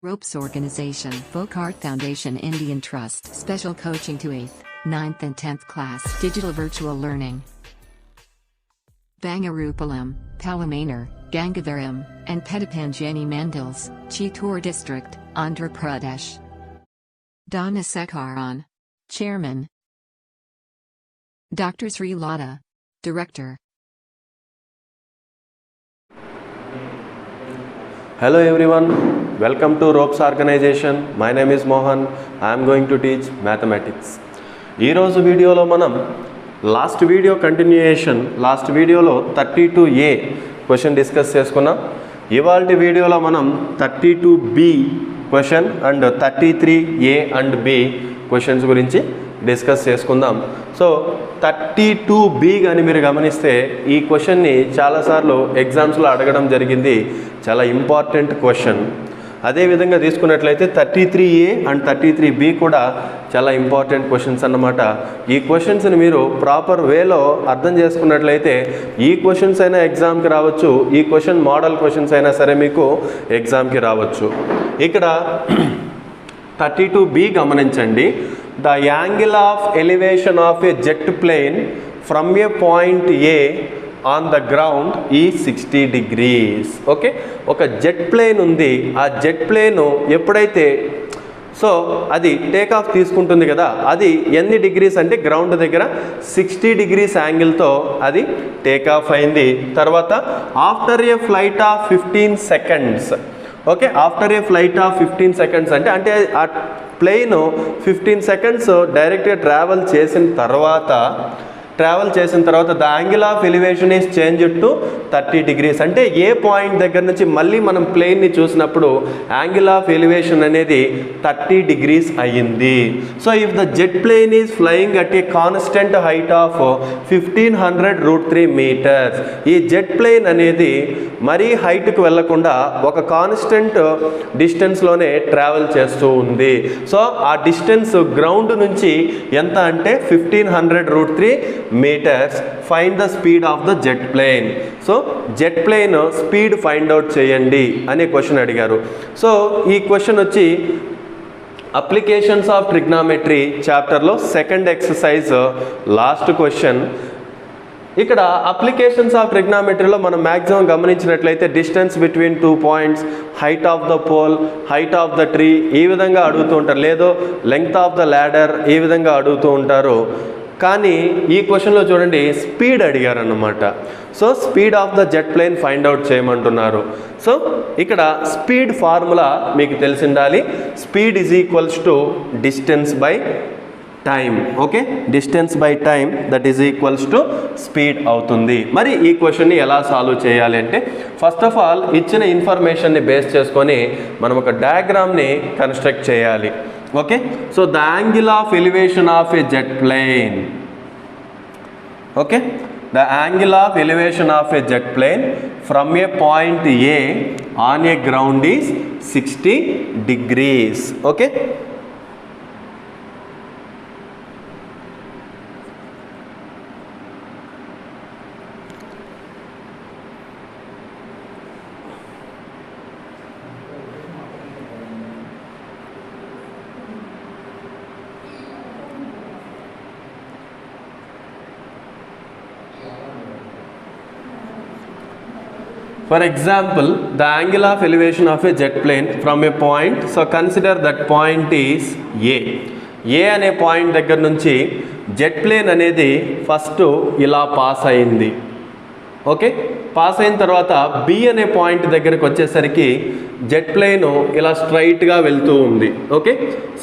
Ropes Organization, Folkart Foundation, Indian Trust, Special Coaching to 8th, 9th and 10th class, Digital Virtual Learning. Bangarupalam, Palamanar, Gangavaram, and Petapanjani Mandals, Chittoor District, Andhra Pradesh. Donna Sekaran, Chairman. Dr. Sri Lata, Director. Hello everyone, welcome to Ropes Organization. My name is Mohan. I am going to teach mathematics. Ee roju video lo manam last video continuation, last video lo 32A question discuss cheskunnam. Ivalti video lo manam 32B question and 33A and B questions gurinchi discuss చేసుకుందాం. So 32B కానీ మీరు గమనిస్తే ఈ క్వశ్చన్ని చాలాసార్లు ఎగ్జామ్స్లో అడగడం జరిగింది. చాలా ఇంపార్టెంట్ క్వశ్చన్. అదేవిధంగా తీసుకున్నట్లయితే 33A అండ్ 33B కూడా చాలా ఇంపార్టెంట్ క్వశ్చన్స్ అన్నమాట. ఈ క్వశ్చన్స్ని మీరు ప్రాపర్ వేలో అర్థం చేసుకున్నట్లయితే ఈ క్వశ్చన్స్ అయినా ఎగ్జామ్కి రావచ్చు, ఈ క్వశ్చన్ మోడల్ క్వశ్చన్స్ అయినా సరే మీకు ఎగ్జామ్కి రావచ్చు. ఇక్కడ 32B గమనించండి. The angle of elevation of a jet plane from a point A on the ground is 60 degrees. Okay, ఒక జెట్ ప్లేన్ ఉంది. ఆ జెట్ ప్లేన్ ఎప్పుడైతే అది టేక్ ఆఫ్ తీసుకుంటుంది కదా, అది ఎన్ని డిగ్రీస్ అంటే గ్రౌండ్ దగ్గర 60 డిగ్రీస్ యాంగిల్తో అది టేక్ ఆఫ్ అయింది. తర్వాత after A flight of 15 seconds, okay, after A flight of 15 seconds అంటే ఆ ప్లేన్ 15 సెకండ్స్ డైరెక్ట్గా ట్రావెల్ చేసిన తర్వాత the angle of elevation is change to 30 degrees. అంటే ఏ పాయింట్ దగ్గర నుంచి మళ్ళీ మనం ప్లేన్ని చూసినప్పుడు యాంగిల్ ఆఫ్ ఎలివేషన్ అనేది 30 డిగ్రీస్ అయ్యింది. So if the jet plane is flying at a constant height of 1500√3 metres, ఈ జెట్ ప్లేన్ అనేది మరీ హైట్కి వెళ్లకుండా ఒక కాన్స్టెంట్ డిస్టెన్స్లోనే ట్రావెల్ చేస్తూ ఉంది. సో ఆ డిస్టెన్స్ గ్రౌండ్ నుంచి ఎంత అంటే 1500√3 meters. Find the speed of the jet plane. So jet plane speed find out చేయండి అనే క్వశ్చన్ అడిగారు. సో ఈ క్వశ్చన్ వచ్చి అప్లికేషన్స్ ఆఫ్ ట్రిగ్నామెట్రీ చాప్టర్లో సెకండ్ ఎక్సర్సైజ్ లాస్ట్ క్వశ్చన్. ఇక్కడ అప్లికేషన్స్ ఆఫ్ ట్రిగ్నామెట్రీలో మనం మ్యాక్సిమం గమనించినట్లయితే distance between 2 points, height of the pole, height of the tree ఈ విధంగా అడుగుతూ ఉంటారు, లేదో లెంగ్త్ ఆఫ్ ద ల్యాడర్ ఈ విధంగా అడుగుతూ ఉంటారు. కానీ ఈ క్వశ్చన్లో చూడండి స్పీడ్ అడిగారు అన్నమాట. So speed of the jet plane find out చేయమంటున్నారు. సో ఇక్కడ స్పీడ్ ఫార్ములా మీకు తెలిసిండాలి. Speed is equals to distance by time. Okay, distance by time that is equals to speed అవుతుంది. మరి ఈ క్వశ్చన్ని ఎలా సాల్వ్ చేయాలి అంటే ఫస్ట్ ఆఫ్ ఆల్ ఇచ్చిన ఇన్ఫర్మేషన్ని బేస్ చేసుకొని మనం ఒక డయాగ్రామ్ని కన్స్ట్రక్ట్ చేయాలి. Okay, so the angle of elevation of a jet plane, okay, the angle of elevation of a jet plane from a point A on a ground is 60 degrees. Okay, for example, the angle of elevation of a jet plane from a point, so consider that point is A. A అనే point దగ్గర నుంచి jet plane అనేది first ఇలా pass అయింది. Okay, pass అయిన తర్వాత B అనే point దగ్గరకు వచ్చేసరికి జెట్ ప్లేన్ ఇలా స్ట్రైట్గా వెళ్తూ ఉంది. ఓకే,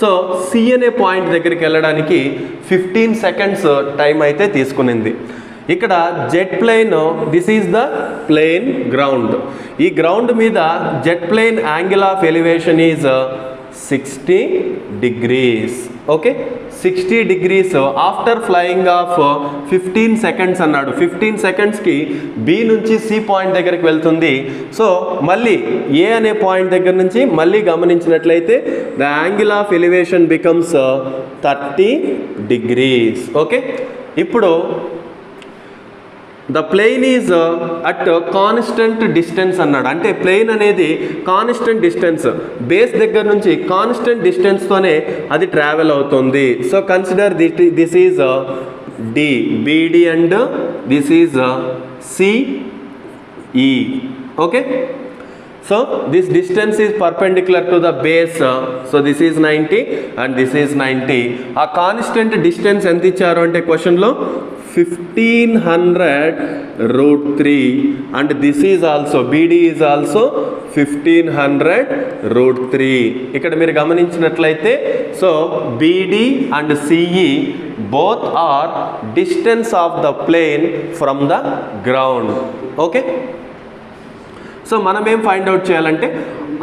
సో C అనే పాయింట్ దగ్గరికి వెళ్ళడానికి 15 సెకండ్స్ టైం అయితే తీసుకునింది. ఇక్కడ jet plane, this is the plane ground. ఈ గ్రౌండ్ మీద jet plane angle of elevation is 60 degrees. Okay, 60 degrees after flying of 15 seconds అన్నాడు. 15 సెకండ్స్కి B నుంచి C పాయింట్ దగ్గరికి వెళ్తుంది. సో మళ్ళీ A అనే పాయింట్ దగ్గర నుంచి మళ్ళీ గమనించినట్లయితే the angle of elevation becomes 30 degrees. Okay, ఇప్పుడు the plane is at constant distance అన్నాడు. అంటే ప్లేన్ అనేది కాన్స్టెంట్ డిస్టెన్స్, బేస్ దగ్గర నుంచి కాన్స్టెంట్ డిస్టెన్స్తోనే అది ట్రావెల్ అవుతుంది. So consider this is D, BD and this is CE. Okay, so this distance is perpendicular to the base, so this is 90 and this is 90. ఆ constant distance ఎంత ఇచ్చారు అంటే క్వశ్చన్లో 1500√3 and this is also BD is also 1500√3. ఇక్కడ మీరు గమనించినట్లయితే so BD and CE both are distance of the plane from the ground. Okay, so మనం ఏం ఫైండ్ అవుట్ చేయాలంటే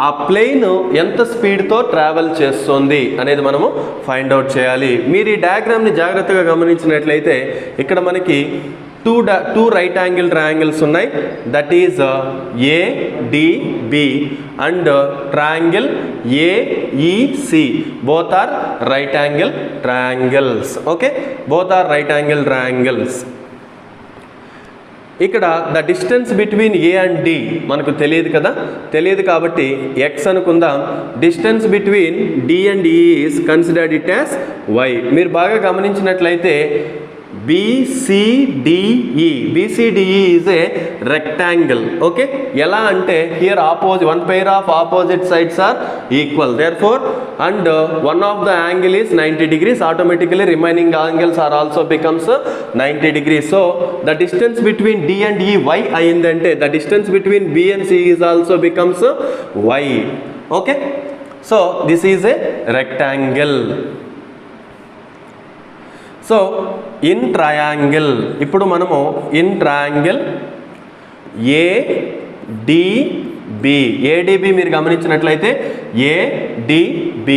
ఆ ప్లేన్ ఎంత స్పీడ్తో ట్రావెల్ చేస్తుంది అనేది మనము ఫైండ్ అవుట్ చేయాలి. మీరు ఈ డయాగ్రామ్ని జాగ్రత్తగా గమనించినట్లయితే ఇక్కడ మనకి టూ రైట్ యాంగిల్ ట్రయాంగిల్స్ ఉన్నాయి. That is ADB and triangle AEC. Both are right angle triangles. Okay, both are right angle triangles. ఇక్కడ the distance between A and D మనకు తెలియదు కదా, తెలియదు కాబట్టి ఎక్స్ అనుకుందాం. Distance between D and E is considered it as y. మీరు బాగా గమనించినట్లయితే BCDE is a rectangle. Okay, ఎలా అంటే here one pair of opposite sides are equal, there four and one of the angle is 90 degrees, automatically remaining angles are also becomes 90 degrees. So the distance between D and E Y అయిందంటే the distance between B and C is also becomes Y. Okay, so this is a rectangle. So in triangle, ఇప్పుడు మనము in triangle ADB మీరు గమనించినట్లయితే ADB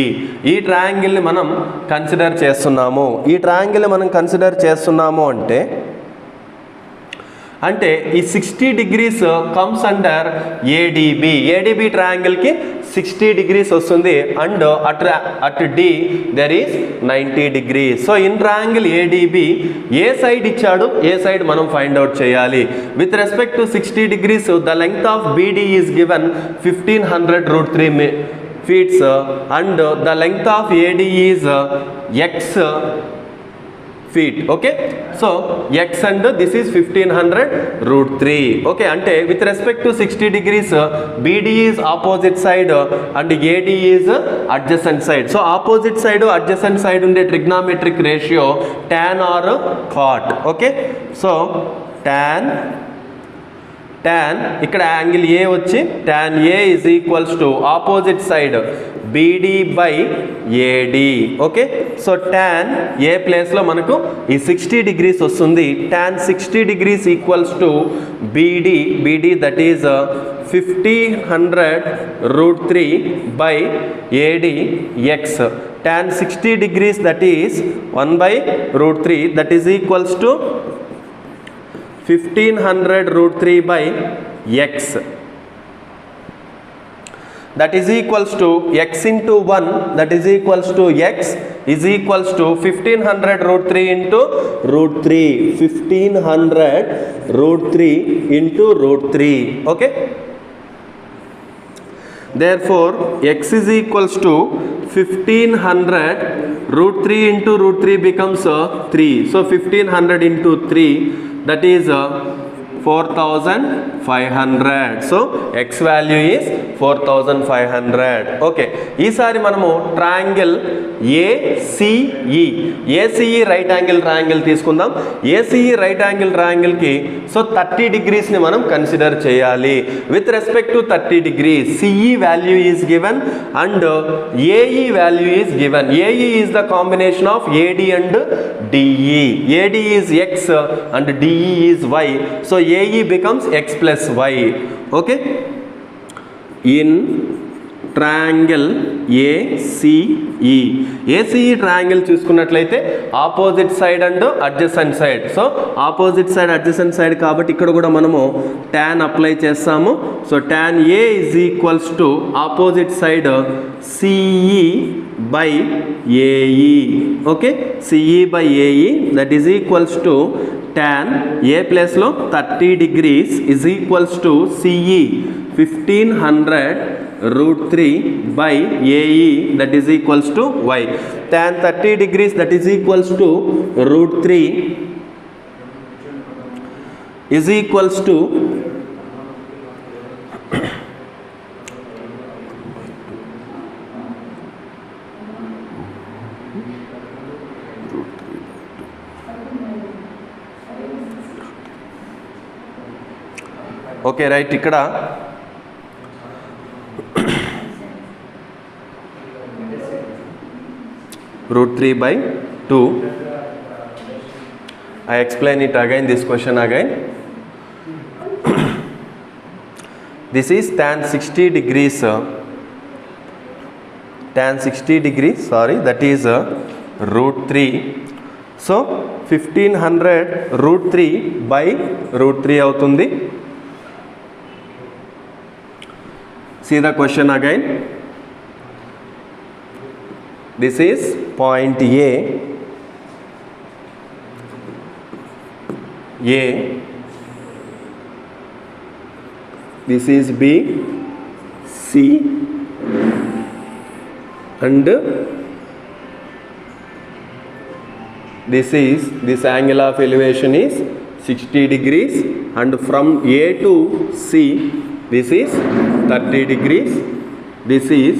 ఈ ట్రయాంగిల్ని మనం consider చేస్తున్నాము. ఈ ట్రయాంగిల్ని మనం కన్సిడర్ చేస్తున్నాము అంటే ఈ 60 degrees కమ్స్ అండర్ ADB ట్రయాంగిల్కి 60 degrees వస్తుంది and at D there is 90 degrees. So in triangle ADB a side ఇచ్చాడు, ఏ సైడ్ మనం ఫైండ్ అవుట్ చేయాలి. With respect to 60 degrees the length of BD is given 1500√3 feet and the length of AD is x feet. Okay, so x and this is 1500√3. okay, ante with respect to 60 degrees BD is opposite side and AD is adjacent side. so opposite side adjacent side unde trigonometric ratio tan or cot. okay, so tan ఇక్కడ angle A వచ్చి tan A is equals to opposite side BD by AD. Okay, so tan A ప్లేస్లో మనకు ఈ 60 degrees వస్తుంది. tan 60 degrees equals to BD that is 1500√3 by AD x. tan 60 degrees that is 1/√3 that is equals to 1500√3 by x. that is equals to x into 1 that is equals to x is equals to 1500√3 into √3. 1500√3 into √3. okay, therefore x is equals to 1500√3 into √3 becomes 3. so 1500 into 3 that is 4500. so x value is 4500. okay, ఈసారి మనము triangle ACE right angle triangle తీసుకుందాం. ACE right angle ట్రయాంగిల్కి so 30 degrees ని మనం consider చేయాలి. With respect to 30 degrees CE value is given and AE value is given. AE is the combination of AD and DE. AD is x and DE is y. so AE becomes x plus y. okay, in triangle ACE. ACE triangle చూసుకున్నట్లయితే opposite side and adjacent side. So opposite side adjacent side కాబట్టి ఇక్కడ కూడా మనము tan apply చేస్తాము. So tan A is equals to opposite side CE by AE. Okay, CE by AE that is equals to tan A ప్లేస్లో 30 degrees is equals to CE 1500√3 by AE that is equals to y. Tan 30 degrees that is equals to √3 is equals to okay, right, ikkada √3 by 2. I explain it again, this question again. This is tan 60 degrees, sorry, that is √3. So 1500√3 by √3 అవుతుంది. See the question again. This is point A. This is B, C, and this angle of elevation is 60 degrees, and from A to C this is 30 degrees. This is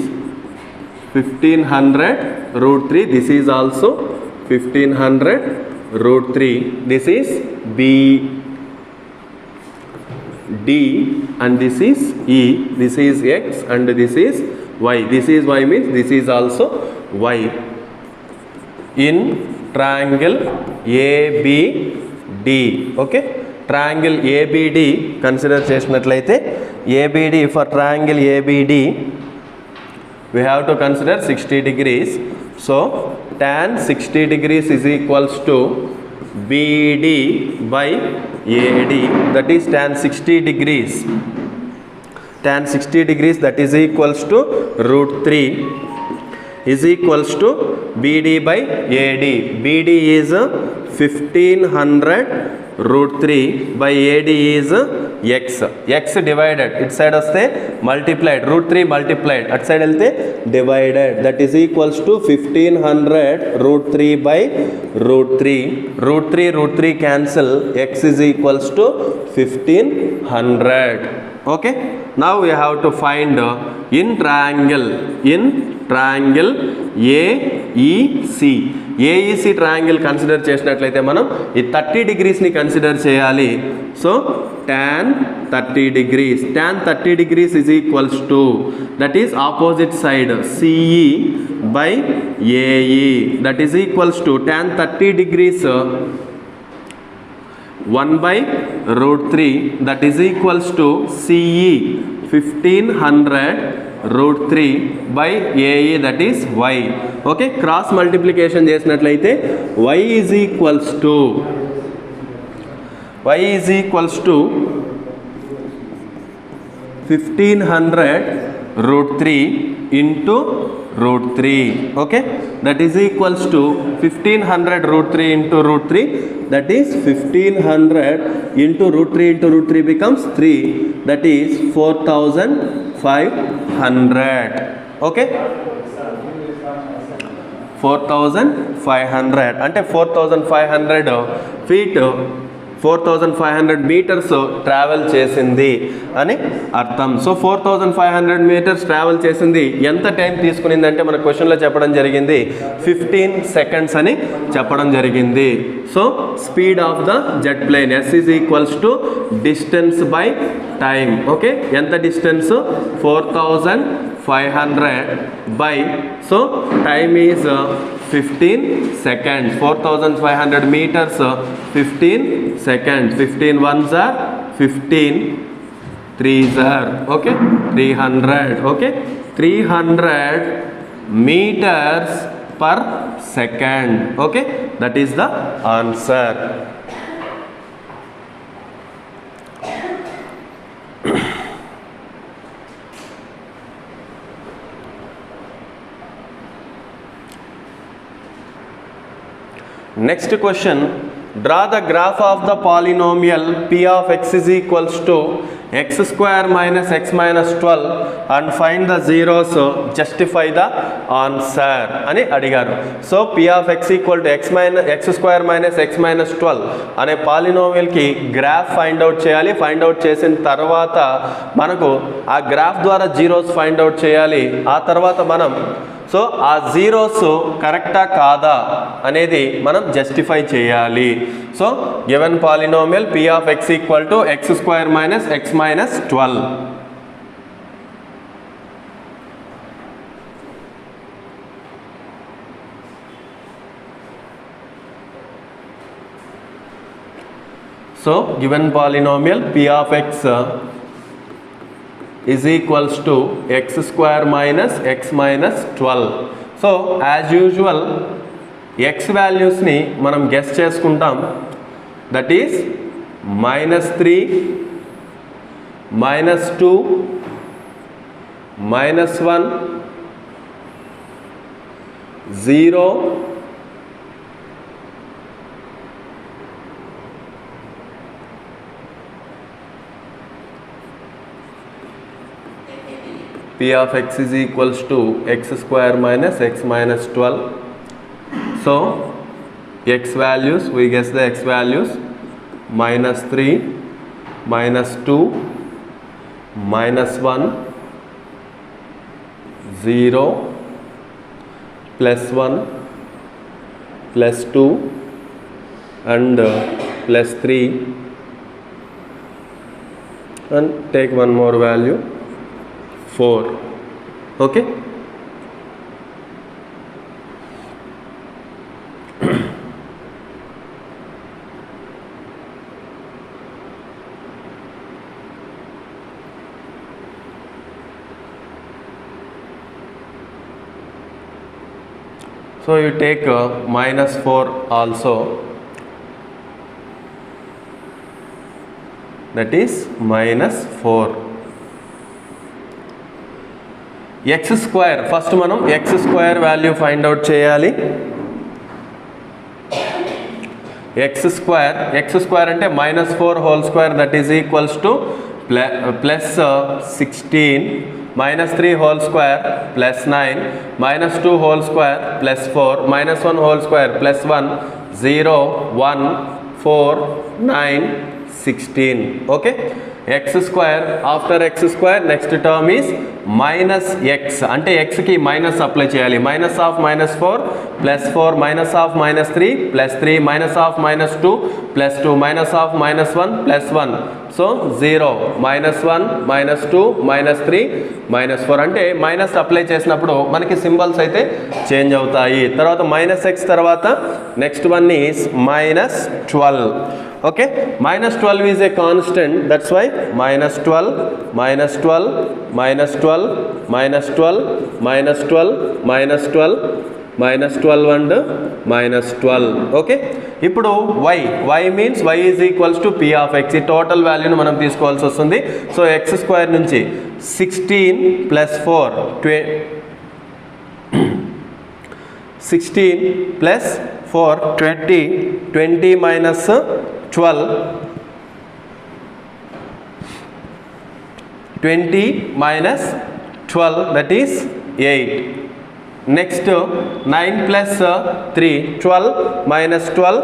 1500√3. This is also 1500√3. This is B, D, and this is E. This is X and this is Y. This is Y means this is also Y. In triangle ABD. Okay, triangle ABD consider చేసినట్లయితే ABD, for triangle ABD we have to consider 60 degrees. So tan 60 degrees is equals to BD by AD, that is tan 60 degrees. Tan 60 degrees that is equals to √3 is equals to BD by AD. BD is 1500√3 by AD is X. X divided, it side వస్తే multiplied, √3 multiplied, at side వెళ్తే divided, that is equals to 1500√3 by √3. √3 cancel, X is equals to 1500. Okay, now we have to find in triangle AEC. AEC triangle consider చేసినట్లయితే మనం ఈ 30 degrees ని consider చేయాలి. So tan 30 degrees, tan 30 degrees is equals to, that is opposite side CE by AE, that is equals to tan 30 degrees 1 by √3, that is equals to CE 1500√3 by AE, that is Y. Okay, cross multiplication చేసినట్లయితే Y is equals to 1500√3 into √3. Okay, that is equals to 1500√3 into √3, that is 1500 into √3 becomes 3, that is 4500. Okay, 4500 అంటే 4500 feet 4500 meters travel చేసింది అని అర్థం. So 4500 meters travel చేసింది, ఎంత time తీసుకునింది అంటే మన క్వశ్చన్లో చెప్పడం జరిగింది 15 seconds అని చెప్పడం జరిగింది. So speed of the jet plane S is equals to distance by time. Okay, ఎంత distance 4500 by, so time is 15 seconds. 4500 meters 15 seconds. 15 ones are 15, 3s are okay 300. Okay, 300 meters per second. Okay, that is the answer. Next question, draw the graph of the polynomial p of x is equals to x square minus x minus 12 and find the zeros, justify the answer అని అడిగారు. So p of x equal to x square minus x minus 12 అనే పాలినోమియల్కి graph find out చేయాలి. Find out చేసిన తర్వాత మనకు ఆ graph ద్వారా zeros find out చేయాలి. ఆ తర్వాత మనం సో ఆ జీరోస్ కరెక్టా కాదా అనేది మనం జస్టిఫై చేయాలి. So given polynomial p of x equal to x square minus x minus 12. So given polynomial p of x is equals to x square minus x minus 12. So as usual x వాల్యూస్ని మనం guess చేసుకుంటాం. That is -3, -2, -1, 0, p of x is equals to x square minus x minus 12. So x values, we guess the x values, -3, -2, -1, 0, +1, +2 and +3, and take one more value, 4. Okay, so you take -4 also, that is -4. x square, first మనం x square value find out చేయాలి. x square అంటే -4 whole square, that is equals to +16, -3 whole square +9, -2 whole square +4, -1 whole square +1, 0, 1, 4, 9, 16. Okay, x square, after x square next term is -x, అంటే x కి minus apply చేయాలి. -4 +4, -3 +3, -2 +2, -1 +1. So 0, -1, -2, -3, -4, అంటే minus apply చేసినప్పుడు మనకి symbols అయితే change అవుతాయి. తర్వాత -x తర్వాత next one is -12. Okay, -12 is a constant, that's why -12, -12, -12, -12, -12, -12, -12 and -12. Okay, ఇప్పుడు y means y is equals to p of x. ఈ టోటల్ వాల్యూను మనం తీసుకోవాల్సి వస్తుంది. సో x స్క్వేర్ నుంచి 16 + 4, 16 + 4, 20, 20 minus 12, 20 minus 12, that is 8. Next 9 plus 3, 12 minus 12,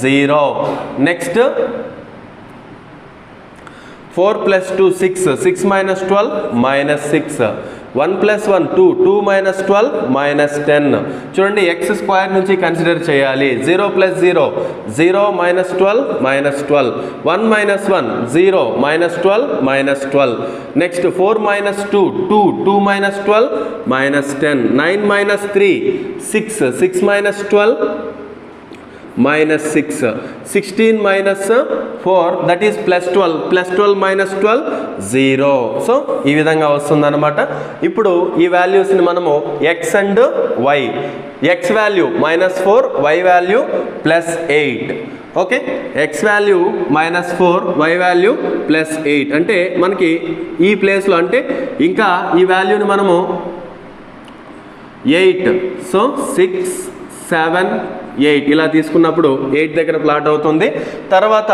0. Next 4 plus 2, 6, 6 minus 12, -6. 1 plus 1, 2, 2 minus 12, -10. చూడండి x square నుంచి consider చేయాలి. 0 plus 0, 0 minus 12, -12. 1 minus 1, 0, -12, -12. Next 4 minus 2, 2, 2 minus 12, -10. 9 minus 3, 6, 6 minus 12, minus 6. 16 minus 4 that is plus 12. Plus 12 minus 12 0. So ఈ విధంగా వస్తుంది అనమాట. ఇప్పుడు ఈ వాల్యూస్ని మనము x and y, x value -4, y value +8. Okay, x value -4, y value +8 అంటే మనకి ఈ ప్లేస్లో అంటే ఇంకా ఈ వాల్యూని మనము 8, సో 6, 7, 8 ఇలా తీసుకున్నప్పుడు 8 దగ్గర ప్లాట్ అవుతుంది. తర్వాత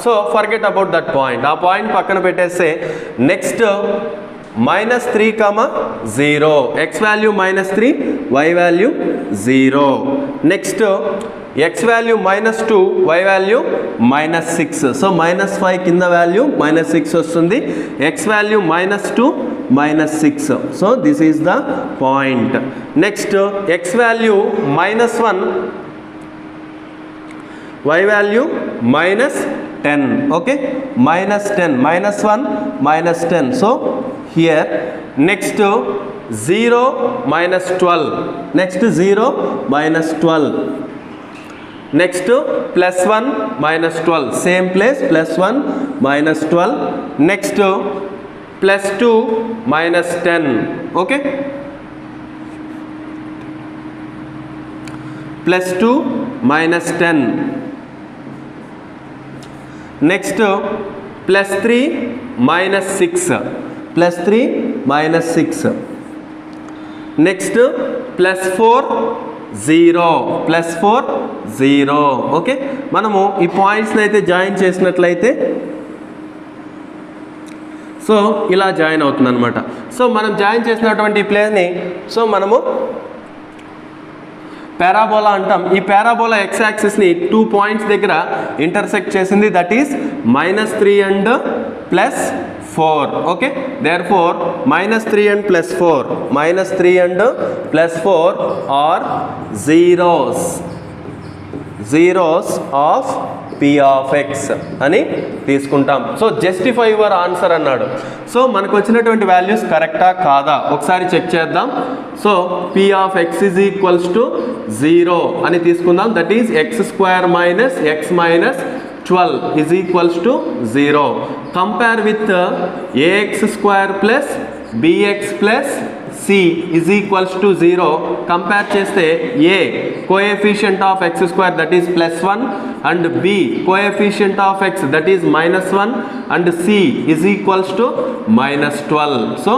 so forget about that point, ఆ పాయింట్ పక్కన పెట్టేస్తే next -3, -0, x value -3, y value 0. Next x value -2, y value -6. So -5 కింద వాల్యూ -6 వస్తుంది. x value -2, -6. So this is the point. Next x value -1, y value -10. Okay, -10, -1, -10. So here next 0, -12. Next 0, -12. Next +1, -12. Same place +1, -12. Next +2, -10. Okay, +2, -10. Next +3, -6. +3, -6. Next +4, 0. +4, 0. Okay, మనము ఈ పాయింట్స్ని అయితే join చేసినట్లయితే so ఇలా join అవుతుంది అనమాట. సో మనం జాయిన్ చేసినటువంటి ఈ ప్లేస్ని సో మనము పారాబోలా అంటాం. ఈ పారాబోలా x యాక్సిస్ని 2 పాయింట్స్ దగ్గర ఇంటర్సెక్ట్ చేసింది, that is -3 and +4. Okay, therefore -3 and +4, -3 and +4 are zeros of p of x అని తీసుకుంటాం. సో జస్టిఫై యువర్ ఆన్సర్ అన్నాడు. సో మనకు వచ్చినటువంటి వాల్యూస్ కరెక్టా కాదా ఒకసారి చెక్ చేద్దాం. So p of x is equals to 0 అని తీసుకుందాం, that is x² - x - 12 is equals to 0. Compare with ax² plus bx plus c is equals to 0. Compare చేస్తే a coefficient of x² that is +1 and b coefficient of x that is -1 and c is equals to -12. So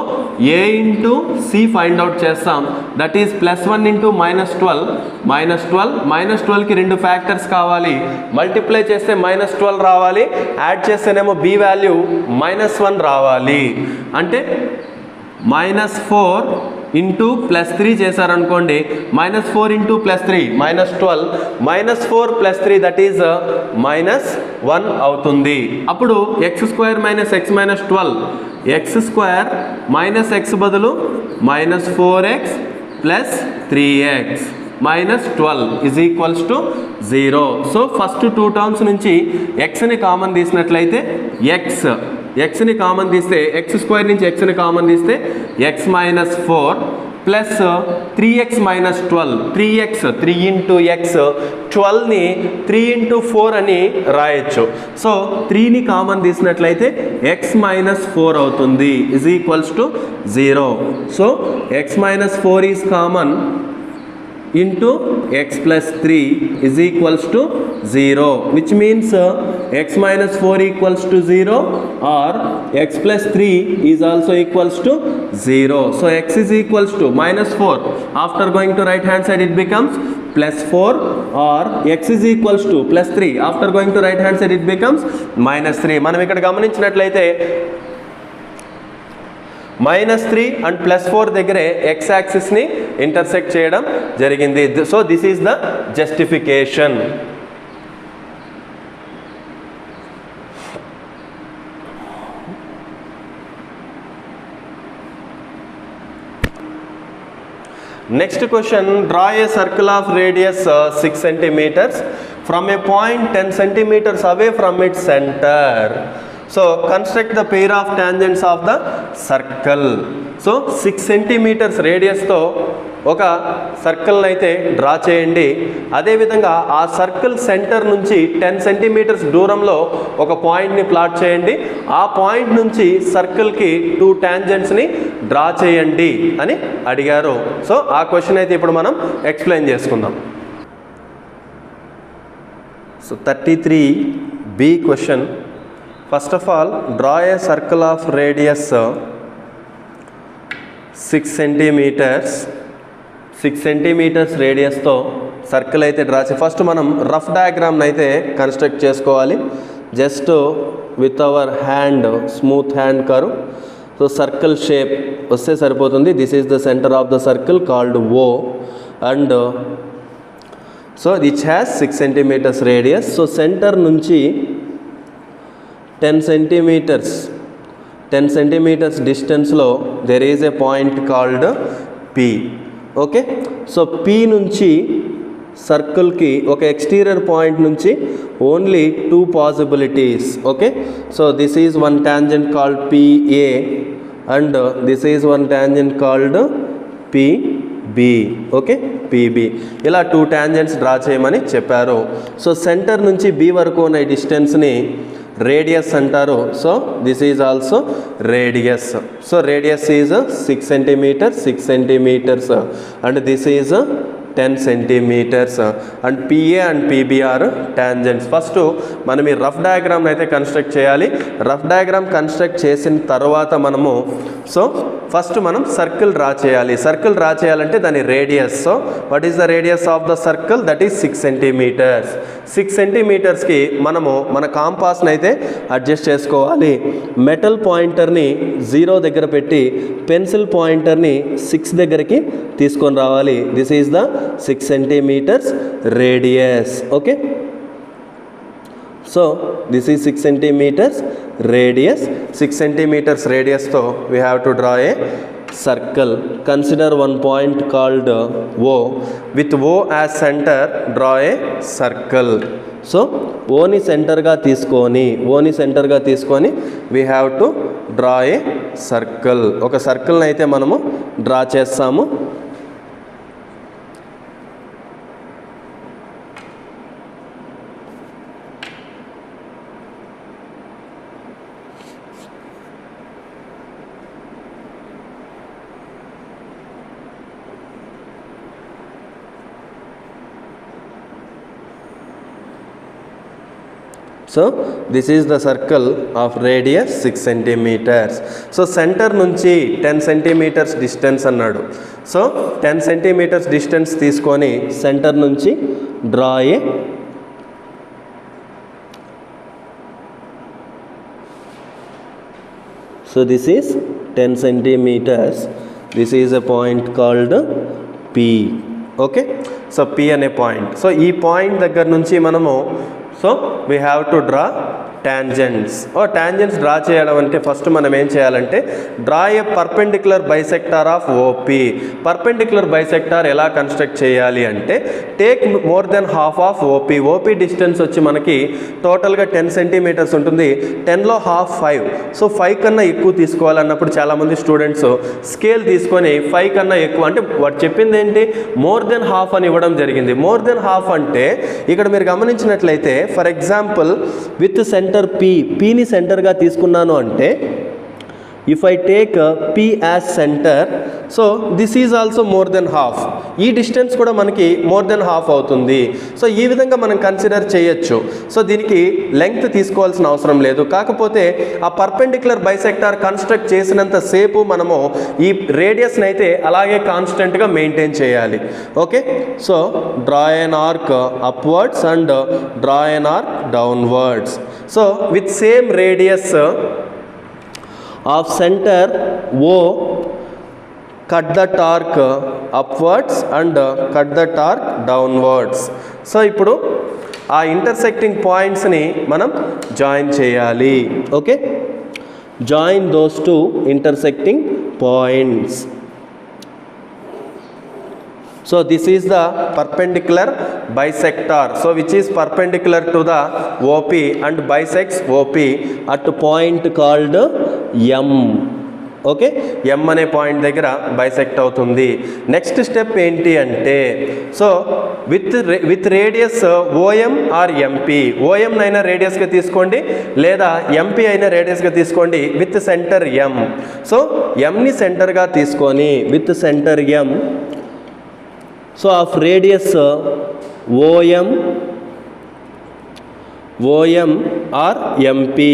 a into c find out చేస్తాం, that is +1 into -12, -12 కి 2 factors కావాలి, multiply చేస్తే -12 రావాలి, add చేస్తేనేమో b value -1 రావాలి. అంటే -4 into +3 చేశారనుకోండి, -4 into +3 -12, -4 +3 that is -1 అవుతుంది. అప్పుడు x² - x - 12, x² - x బదులు -4x + 3x -12 is equals to 0. So first 2 terms నుంచి xని కామన్ తీసినట్లయితే xని కామన్ తీస్తే x² నుంచి xని కామన్ తీస్తే x - 4 plus 3x - 12, 3x 3 into x, 12ని 3 into 4 అని రాయొచ్చు. సో 3ని కామన్ తీసినట్లయితే x - 4 అవుతుంది is equals to 0. So x - 4 is common into x plus 3 is equals to 0, which means x minus 4 equals to 0 or x plus 3 is also equals to 0. So x is equals to -4. After going to right hand side it becomes +4, or x is equals to +3. After going to right hand side it becomes -3. మనం ఇక్కడ గమనించినట్లయితే -3 and +4 దగ్గరే x యాక్సిస్ని intersect చేయడం జరిగింది. So this is the justification. Next question, draw a circle of radius 6 centimeters from a point 10 centimeters away from its center. So construct the pair of tangents of the circle. So 6 centimeters radius తో ఒక సర్కిల్ని అయితే draw చేయండి. అదేవిధంగా ఆ circle centre నుంచి 10 centimetres దూరంలో ఒక పాయింట్ని ప్లాట్ చేయండి. ఆ పాయింట్ నుంచి సర్కిల్కి 2 టాంజెంట్స్ని డ్రా చేయండి అని అడిగారు. సో ఆ క్వశ్చన్ అయితే ఇప్పుడు మనం ఎక్స్ప్లెయిన్ చేసుకుందాం. So 33B question. First of all draw a circle of radius 6 centimetres రేడియస్తో సర్కిల్ అయితే డ్రా చేసి ఫస్ట్ మనం రఫ్ డయాగ్రామ్ని అయితే కన్స్ట్రక్ట్ చేసుకోవాలి. Just with our hand, smooth hand curve. So circle shape వస్తే సరిపోతుంది. This is the centre of the circle called O and so which has 6 centimetres radius. So centre నుంచి 10 centimetres డిస్టెన్స్లో there is a point called P. Okay, so P నుంచి సర్కిల్కి ఒక exterior point నుంచి only 2 possibilities. Okay, so this is one tangent called PA and this is one tangent called PB. Okay, PB. ఇలా 2 tangents draw చేయమని చెప్పారు. So centre నుంచి B వరకు ఉన్న డిస్టెన్స్ని రేడియస్ అంటారు. So this is also radius. So radius is 6 centimetres and this is 10 centimetres and PA and PB are tangents. First మనం ఈ రఫ్ డయాగ్రామ్ని అయితే కన్స్ట్రక్ట్ చేయాలి. రఫ్ డయాగ్రామ్ కన్స్ట్రక్ట్ చేసిన తర్వాత మనము సో ఫస్ట్ మనం సర్కిల్ డ్రా చేయాలి. సర్కిల్ డ్రా చేయాలంటే దాని radius. So what is the radius of the circle? That is 6 centimetres. 6 సెంటీమీటర్స్కి మనము మన కాంపాస్ని అయితే అడ్జస్ట్ చేసుకోవాలి. మెటల్ పాయింటర్ని 0 దగ్గర పెట్టి పెన్సిల్ పాయింటర్ని 6 దగ్గరికి తీసుకొని రావాలి. This is the 6 centimetres radius. Okay, so this is 6 centimetres radius. 6 centimetres రేడియస్తో we have to draw a circle. Consider one point called O. With O as center, draw a circle. So ఓని సెంటర్గా తీసుకొని we have to draw a circle. ఒక సర్కిల్ని అయితే మనము draw చేస్తాము. So this is the circle of radius 6 centimetres. So centre నుంచి 10 centimetres distance అన్నాడు. సో 10 సెంటీమీటర్స్ డిస్టెన్స్ తీసుకొని సెంటర్ నుంచి draw a so this is 10 centimetres. This is a point called P. Okay, so P అనే point. So ఈ point దగ్గర నుంచి మనము so we have to draw tangents. Tangents draw చేయడం అంటే ఫస్ట్ మనం ఏం చేయాలంటే draw a perpendicular bisector of OP. Perpendicular bisector ఎలా కన్స్ట్రక్ట్ చేయాలి అంటే take more than half of OP. OP distance వచ్చి మనకి టోటల్గా 10 సెంటీమీటర్స్ ఉంటుంది. 10లో హాఫ్ 5. సో 5 కన్నా ఎక్కువ తీసుకోవాలన్నప్పుడు చాలామంది స్టూడెంట్స్ స్కేల్ తీసుకొని 5 కన్నా ఎక్కువ అంటే వాడు చెప్పింది ఏంటి, మోర్ దెన్ హాఫ్ అని ఇవ్వడం జరిగింది. మోర్ దెన్ హాఫ్ అంటే ఇక్కడ మీరు గమనించినట్లయితే ఫర్ ఎగ్జాంపుల్ విత్ సెంటర్ పీని సెంటర్గా తీసుకున్నాను అంటే if I take P as centre, so this is also more than half. ఈ డిస్టెన్స్ కూడా మనకి మోర్ దెన్ హాఫ్ అవుతుంది. సో ఈ విధంగా మనం కన్సిడర్ చేయొచ్చు. సో దీనికి లెంగ్త్ తీసుకోవాల్సిన అవసరం లేదు. కాకపోతే ఆ పర్పెండిక్యులర్ బైసెక్టార్ కన్స్ట్రక్ట్ చేసినంత సేపు మనము ఈ రేడియస్ని అయితే అలాగే కాన్స్టెంట్గా మెయింటైన్ చేయాలి. Okay, so draw an arc upwards and draw an arc downwards. So with same radius of center O, cut the arc upwards and cut the arc downwards. So ఇప్పుడు ఆ ఇంటర్సెక్టింగ్ పాయింట్స్ని మనం జాయిన్ చేయాలి. Okay, join those to intersecting points. So this is the perpendicular bisector. So which is perpendicular to the OP and bisects OP at a point called M. Okay, M అనే point దగ్గర bisect అవుతుంది. Next step ఏంటి అంటే, so with radius OM or MP, OM అయినా రేడియస్గా తీసుకోండి లేదా MP అయినా రేడియస్గా తీసుకోండి, విత్ సెంటర్ ఎం. సో ఎంని సెంటర్గా తీసుకొని with centre M, so of radius OM or MP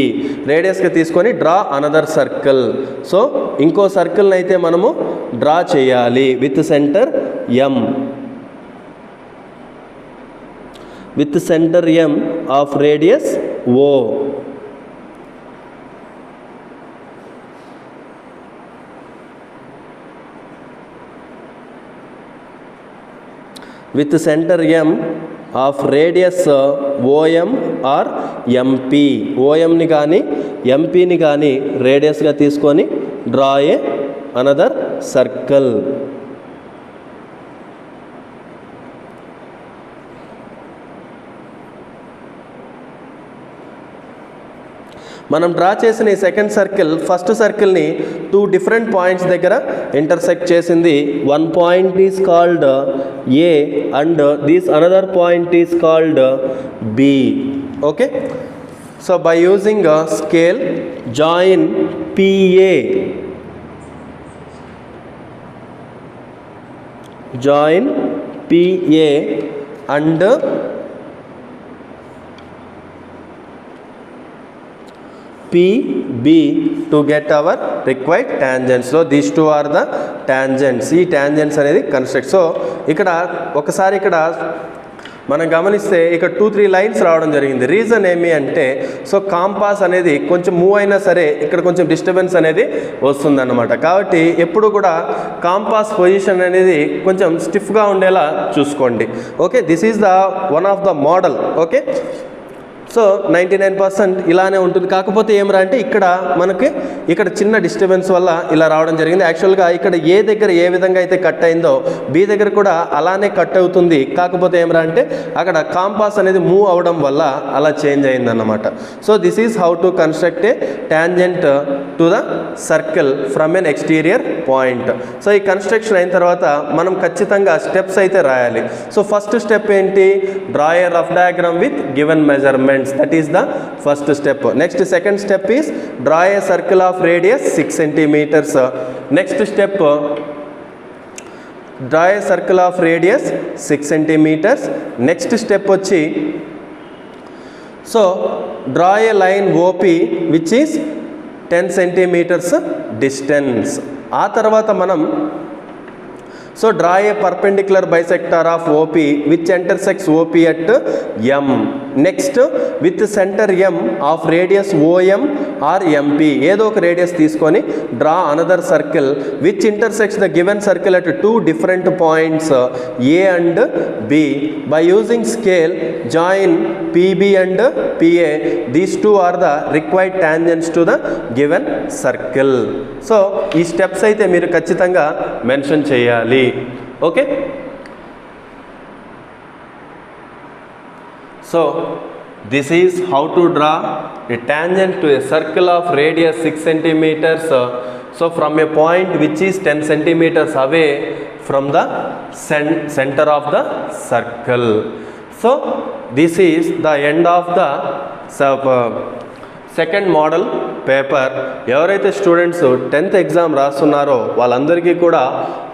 రేడియస్గా తీసుకొని డ్రా అనదర్ సర్కిల్. సో ఇంకో సర్కిల్ని అయితే మనము డ్రా చేయాలి with centre M, with centre M of radius O. With centre M of radius OM or MP, ఓఎంని కానీ ఎంపీని కానీ రేడియస్గా తీసుకొని డ్రా ఏ అనదర్ సర్కిల్. మనం డ్రా చేసిన ఈ సెకండ్ సర్కిల్ ఫస్ట్ సర్కిల్ని 2 డిఫరెంట్ పాయింట్స్ దగ్గర ఇంటర్సెక్ట్ చేసింది. One point is called A and this another point is called B. Okay, so by using scale join PA, join PA and PB to get our required tangents. So these two are the tangents. ఈ tangents అనేది construct. So ఇక్కడ ఒకసారి ఇక్కడ మనం గమనిస్తే ఇక్కడ 2-3 lines రావడం జరిగింది. రీజన్ ఏమి అంటే, సో కాంపాస్ అనేది కొంచెం మూవ్ అయినా సరే ఇక్కడ కొంచెం డిస్టర్బెన్స్ అనేది వస్తుందన్నమాట. కాబట్టి ఎప్పుడు కూడా కాంపాస్ పొజిషన్ అనేది కొంచెం స్టిఫ్గా ఉండేలా చూసుకోండి. Okay, this is the one of the model. Okay, so 99% ఇలానే ఉంటుంది. కాకపోతే ఏమరా అంటే ఇక్కడ మనకి ఇక్కడ చిన్న డిస్టర్బెన్స్ వల్ల ఇలా రావడం జరిగింది. యాక్చువల్గా ఇక్కడ ఏ దగ్గర ఏ విధంగా అయితే కట్ అయిందో బి దగ్గర కూడా అలానే కట్ అవుతుంది. కాకపోతే ఏమరా అంటే అక్కడ కాంపాస్ అనేది మూవ్ అవడం వల్ల అలా చేంజ్ అయిందన్నమాట. So this is how to construct a tangent to the circle from an exterior point. So ఈ కన్స్ట్రక్షన్ అయిన తర్వాత మనం ఖచ్చితంగా స్టెప్స్ అయితే రాయాలి. సో ఫస్ట్ స్టెప్ ఏంటి, draw a rough diagram with given measurement. That is the first step. Next second step is draw a circle of radius 6 centimeters. Next step, draw a circle of radius 6 centimeters. Next step వచ్చి, so draw a line OP which is 10 centimeters distance. ఆ తర్వాత మనం so draw a perpendicular bisector of OP which intersects OP at M. Next with centre M of radius OM or MP, ఏదో ఒక radius తీసుకొని draw another circle which intersects the given circle at 2 different points A and B. By using scale join PB and PA. These 2 are the required tangents to the given circle. So ఈ steps అయితే మీరు ఖచ్చితంగా mention చేయాలి. Okay, so this is how to draw a tangent to a circle of radius 6 centimeters. So from a point which is 10 centimeters away from the center of the circle. So this is the end of the second model paper. ఎవరైతే students 10th exam రాస్తున్నారో వాళ్ళందరికీ కూడా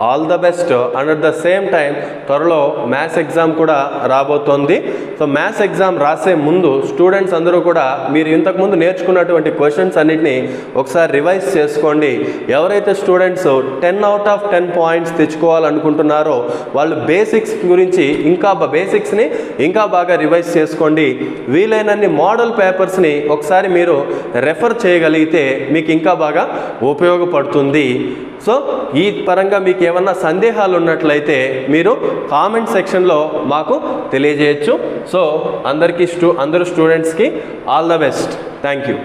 all the best. And at the same time త్వరలో maths exam కూడా రాబోతోంది. So maths exam రాసే ముందు students అందరూ కూడా మీరు ఇంతకుముందు నేర్చుకున్నటువంటి క్వశ్చన్స్ అన్నిటిని ఒకసారి రివైజ్ చేసుకోండి. ఎవరైతే స్టూడెంట్స్ 10 out of 10 పాయింట్స్ తెచ్చుకోవాలనుకుంటున్నారో వాళ్ళు బేసిక్స్ గురించి బేసిక్స్ని ఇంకా బాగా రివైజ్ చేసుకోండి. వీలైనన్ని మోడల్ పేపర్స్ని ఒకసారి మీరు రెఫర్ చేయగలిగితే మీకు ఇంకా బాగా ఉపయోగపడుతుంది. సో ఈ పరంగా మీకు ఏమన్నా సందేహాలు ఉన్నట్లయితే మీరు కామెంట్ సెక్షన్లో మాకు తెలియజేయచ్చు. సో అందరూ స్టూడెంట్స్కి all the best. Thank you.